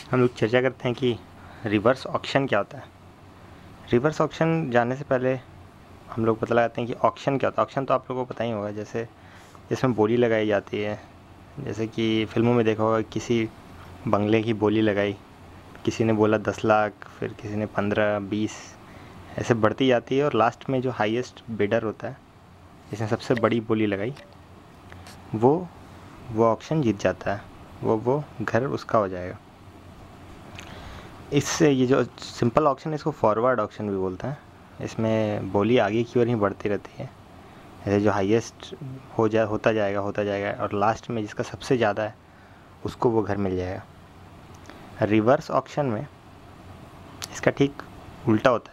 हम लोग चर्चा करते हैं कि रिवर्स ऑक्शन क्या होता है। रिवर्स ऑक्शन जानने से पहले हम लोग पता लगाते हैं कि ऑक्शन क्या होता है। ऑक्शन तो आप लोगों को पता ही होगा, जैसे इसमें बोली लगाई जाती है। जैसे कि फिल्मों में देखा होगा, किसी बंगले की बोली लगाई, किसी ने बोला 10 लाख, फिर किसी ने 15, 20, ऐसे बढ़ती जाती है और लास्ट में जो हाईएस्ट बिडर होता है, जिसने सबसे बड़ी बोली लगाई, वो ऑक्शन जीत जाता है। वो घर उसका हो जाएगा। इससे ये जो सिंपल ऑक्शन है, इसको फॉरवर्ड ऑक्शन भी बोलते हैं। इसमें बोली आगे की ओर ही बढ़ती रहती है, ऐसे जो हाईएस्ट होता जाएगा और लास्ट में जिसका सबसे ज़्यादा है उसको वो घर मिल जाएगा। रिवर्स ऑक्शन में इसका ठीक उल्टा होता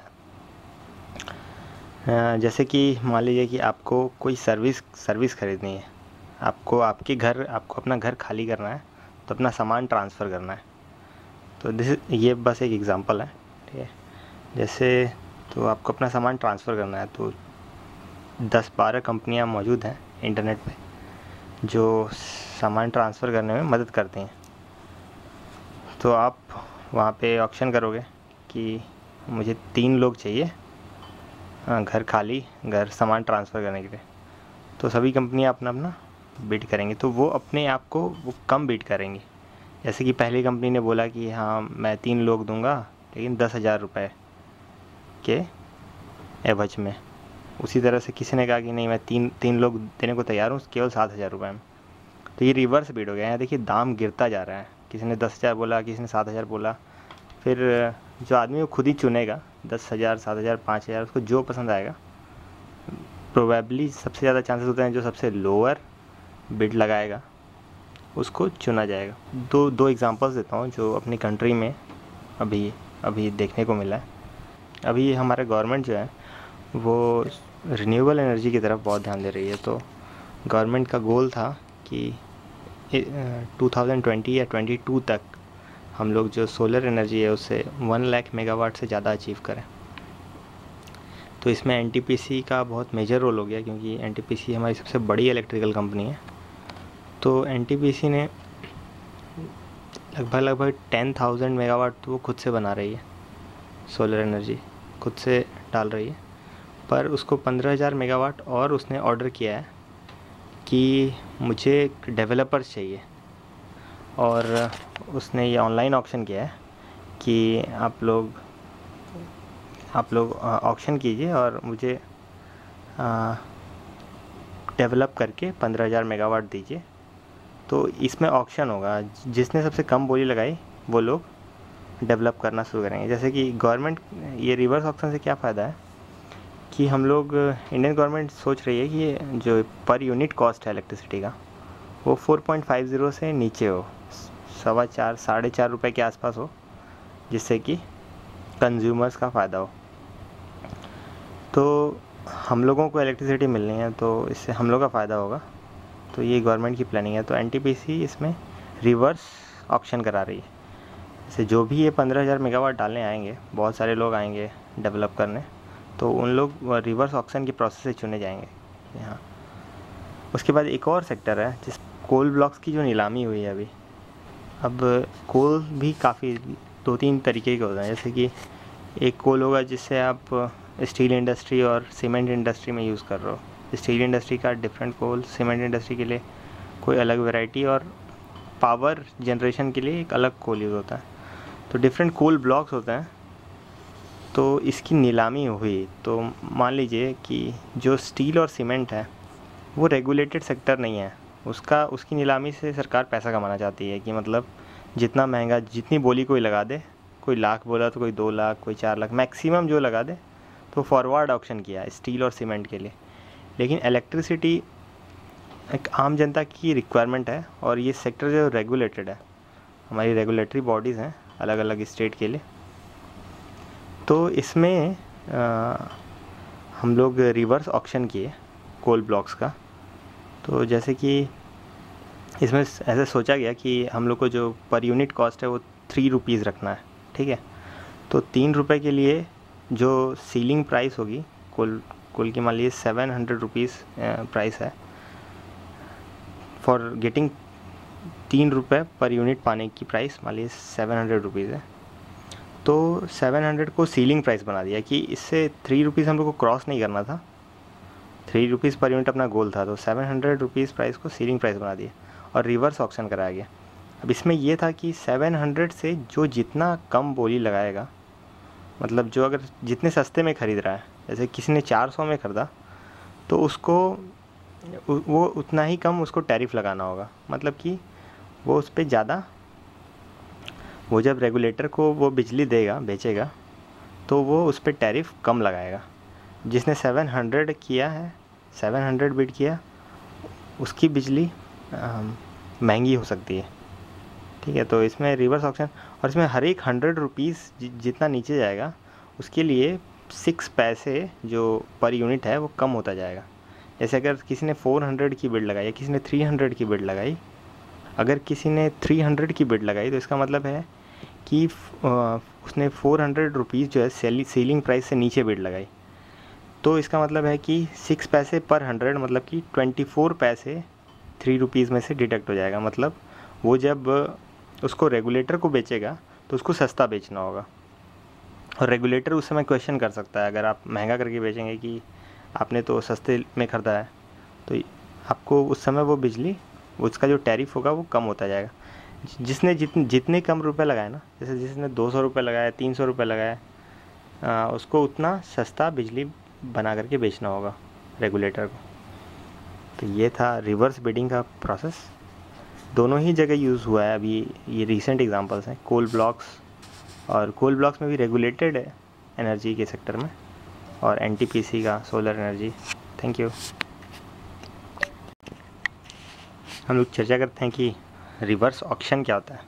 है। जैसे कि मान लीजिए कि आपको कोई सर्विस खरीदनी है, आपको अपना घर खाली करना है, तो अपना सामान ट्रांसफ़र करना है। तो ये बस एक एग्ज़ाम्पल है, ठीक है। जैसे तो आपको अपना सामान ट्रांसफ़र करना है, तो 10-12 कंपनियां मौजूद हैं इंटरनेट पे जो सामान ट्रांसफ़र करने में मदद करती हैं। तो आप वहाँ पे ऑक्शन करोगे कि मुझे 3 लोग चाहिए, घर खाली, सामान ट्रांसफ़र करने के लिए। तो सभी कंपनियां अपना अपना बिड करेंगी, तो वो अपने आप को वो कम बिड करेंगी। जैसे कि पहली कंपनी ने बोला कि हाँ मैं 3 लोग दूंगा, लेकिन 10,000 रुपये के एवज में। उसी तरह से किसी ने कहा कि नहीं, मैं तीन लोग देने को तैयार हूँ केवल 7,000 रुपये में। तो ये रिवर्स बिड हो गया। यहाँ देखिए दाम गिरता जा रहा है, किसी ने 10,000 बोला, किसी ने 7,000 बोला। फिर जो आदमी वो खुद ही चुनेगा 10,000, 7,000, 5,000, उसको जो पसंद आएगा। प्रोबेबली सबसे ज़्यादा चांसेस होते हैं जो सबसे लोअर बिड लगाएगा उसको चुना जाएगा। दो एग्जांपल्स देता हूँ जो अपनी कंट्री में अभी देखने को मिला है। अभी हमारे गवर्नमेंट जो है वो रिन्यूएबल एनर्जी की तरफ बहुत ध्यान दे रही है। तो गवर्नमेंट का गोल था कि 2020 या 22 तक हम लोग जो सोलर एनर्जी है उससे 1 लाख मेगावाट से ज़्यादा अचीव करें। तो इसमें एनटीपीसी का बहुत मेजर रोल हो गया, क्योंकि एनटीपीसी हमारी सबसे बड़ी इलेक्ट्रिकल कंपनी है। तो एनटीपीसी ने लगभग 10,000 मेगावाट तो वो खुद से बना रही है, सोलर एनर्जी खुद से डाल रही है। पर उसको 15,000 मेगावाट और उसने ऑर्डर किया है कि मुझे डेवलपर्स चाहिए, और उसने ये ऑनलाइन ऑक्शन किया है कि आप लोग ऑक्शन कीजिए और मुझे डेवलप करके 15,000 मेगावाट दीजिए। तो इसमें ऑक्शन होगा, जिसने सबसे कम बोली लगाई वो लोग डेवलप करना शुरू करेंगे। जैसे कि गवर्नमेंट, ये रिवर्स ऑक्शन से क्या फ़ायदा है कि हम लोग, इंडियन गवर्नमेंट सोच रही है कि ये जो पर यूनिट कॉस्ट है इलेक्ट्रिसिटी का वो 4.50 से नीचे हो, 4.25 4.5 रुपये के आसपास हो, जिससे कि कंज्यूमर्स का फ़ायदा हो। तो हम लोगों को इलेक्ट्रिसिटी मिलनी है, तो इससे हम लोग का फ़ायदा होगा। तो ये गवर्नमेंट की प्लानिंग है। तो एनटीपीसी इसमें रिवर्स ऑक्शन करा रही है। जैसे जो भी ये 15,000 मेगावाट डालने आएंगे, बहुत सारे लोग आएंगे डेवलप करने, तो उन लोग रिवर्स ऑक्शन की प्रोसेस से चुने जाएंगे यहाँ। उसके बाद एक और सेक्टर है जिस कोल ब्लॉक्स की जो नीलामी हुई है अभी। अब कोल भी काफ़ी 2-3 तरीके के होते हैं। जैसे कि एक कोल होगा जिससे आप स्टील इंडस्ट्री और सीमेंट इंडस्ट्री में यूज़ कर रहे हो। स्टील इंडस्ट्री का डिफरेंट कोल, सीमेंट इंडस्ट्री के लिए कोई अलग वैरायटी, और पावर जनरेशन के लिए एक अलग कोल यूज़ होता है। तो डिफरेंट कोल ब्लॉक्स होते हैं। तो इसकी नीलामी हुई, तो मान लीजिए कि जो स्टील और सीमेंट है वो रेगुलेटेड सेक्टर नहीं है, उसकी नीलामी से सरकार पैसा कमाना चाहती है कि मतलब जितना महंगा, जितनी बोली कोई लगा दे, कोई लाख बोला तो कोई 2 लाख, कोई 4 लाख, मैक्सिमम जो लगा दे। तो फॉरवर्ड ऑक्शन किया स्टील और सीमेंट के लिए। लेकिन इलेक्ट्रिसिटी एक आम जनता की रिक्वायरमेंट है, और ये सेक्टर जो रेगुलेटेड है, हमारी रेगुलेटरी बॉडीज़ हैं अलग अलग स्टेट के लिए। तो इसमें हम लोग रिवर्स ऑक्शन किए कोल ब्लॉक्स का। तो जैसे कि इसमें ऐसे सोचा गया कि हम लोग को जो पर यूनिट कॉस्ट है वो 3 रुपीज़ रखना है, ठीक है। तो 3 रुपये के लिए जो सीलिंग प्राइस होगी कोल की, मान लीजिए 700 रुपीज़ प्राइस है फॉर गेटिंग ₹3 पर यूनिट पाने की प्राइस मान लीजिए 700 रुपीज़ है, तो 700 को सीलिंग प्राइस बना दिया कि इससे ₹3 हम लोग को क्रॉस नहीं करना था। ₹3 पर यूनिट अपना गोल था, तो 700 रुपीज़ प्राइस को सीलिंग प्राइस बना दिया और रिवर्स ऑक्शन कराया गया। अब इसमें ये था कि 700 से जो जितना कम बोली लगाएगा, मतलब जो अगर जितने सस्ते में ख़रीद रहा है, जैसे किसी ने 400 में ख़रीदा तो उसको वो उतना ही कम उसको टैरिफ लगाना होगा। मतलब कि वो उस पर ज़्यादा, वो जब रेगुलेटर को वो बिजली देगा, बेचेगा, तो वो उस पर टैरिफ कम लगाएगा। जिसने 700 किया है, 700 बिड किया, उसकी बिजली महंगी हो सकती है। ठीक है, तो इसमें रिवर्स ऑक्शन, और इसमें हर एक 100 रुपीज़ जितना नीचे जाएगा उसके लिए 6 पैसे जो पर यूनिट है वो कम होता जाएगा। जैसे अगर किसी ने 400 की बिड लगाई या किसी ने 300 की बिड लगाई, अगर किसी ने 300 की बिड लगाई तो इसका मतलब है कि उसने 400 रुपीज़ जो है सीलिंग प्राइस से नीचे बिड लगाई, तो इसका मतलब है कि 6 पैसे पर 100, मतलब कि 24 पैसे ₹3 में से डिडक्ट हो जाएगा। मतलब वो जब उसको रेगुलेटर को बेचेगा तो उसको सस्ता बेचना होगा, और रेगुलेटर उस समय क्वेश्चन कर सकता है, अगर आप महंगा करके बेचेंगे कि आपने तो सस्ते में ख़रीदा है, तो आपको उस समय वो बिजली, उसका जो टैरिफ होगा वो कम होता जाएगा। जिसने जितने कम रुपए लगाए ना, जैसे जिसने 200 रुपये लगाया, 300 रुपये लगाया, उसको उतना सस्ता बिजली बना करके बेचना होगा रेगुलेटर को। तो ये था रिवर्स बिडिंग का प्रोसेस। दोनों ही जगह यूज़ हुआ है। अभी ये रीसेंट एग्जांपल्स हैं कोल ब्लॉक्स, और कोल ब्लॉक्स में भी रेगुलेटेड है एनर्जी के सेक्टर में, और एनटीपीसी का सोलर एनर्जी। Thank you. हम लोग चर्चा करते हैं कि रिवर्स ऑक्शन क्या होता है।